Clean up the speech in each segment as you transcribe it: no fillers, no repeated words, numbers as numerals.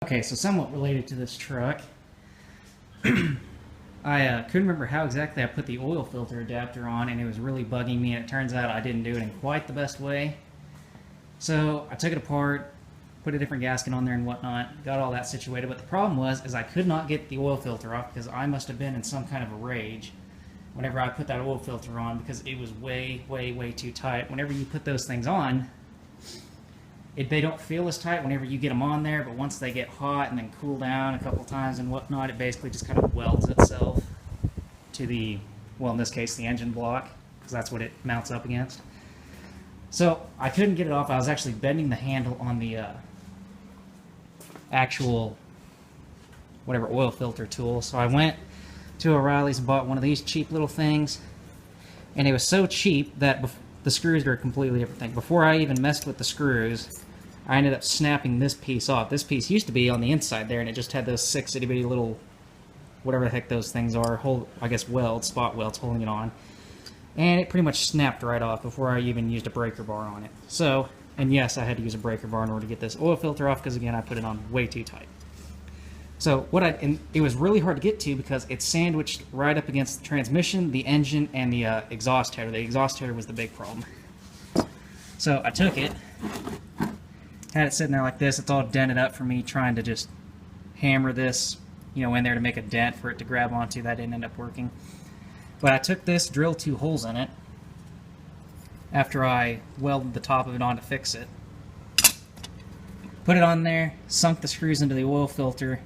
Okay, so somewhat related to this truck, I couldn't remember how exactly I put the oil filter adapter on, and it was really bugging me, and it turns out I didn't do it in quite the best way. So I took it apart, put a different gasket on there and whatnot, got all that situated, but the problem was I could not get the oil filter off because I must have been in some kind of a rage whenever I put that oil filter on, because it was way too tight. Whenever you put those things on, they don't feel as tight whenever you get them on there, but once they get hot and then cool down a couple times and whatnot, it basically just kind of welds itself to the, well, in this case, the engine block, because that's what it mounts up against. So I couldn't get it off. I was actually bending the handle on the actual whatever oil filter tool. So I went to O'Reilly's and bought one of these cheap little things, and it was so cheap that the screws are a completely different thing. Before I even messed with the screws, I ended up snapping this piece off. This piece used to be on the inside there, and it just had those 6 itty bitty little, whatever the heck those things are, I guess welds, spot welds holding it on. And it pretty much snapped right off before I even used a breaker bar on it. So, and yes, I had to use a breaker bar in order to get this oil filter off, because again, I put it on way too tight. So and it was really hard to get to because it's sandwiched right up against the transmission, the engine, and the exhaust header. The exhaust header was the big problem. So I took it, had it sitting there like this. It's all dented up for me trying to just hammer this, in there to make a dent for it to grab onto. That didn't end up working. But I took this, drilled 2 holes in it after I welded the top of it on to fix it. Put it on there, sunk the screws into the oil filter,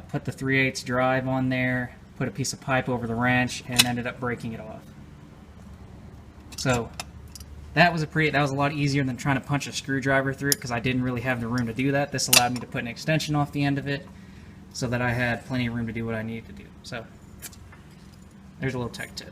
put the 3/8 drive on there, put a piece of pipe over the wrench, and ended up breaking it off. So that was a lot easier than trying to punch a screwdriver through it, because I didn't really have the room to do that. This allowed me to put an extension off the end of it so that I had plenty of room to do what I needed to do. So there's a little tech tip.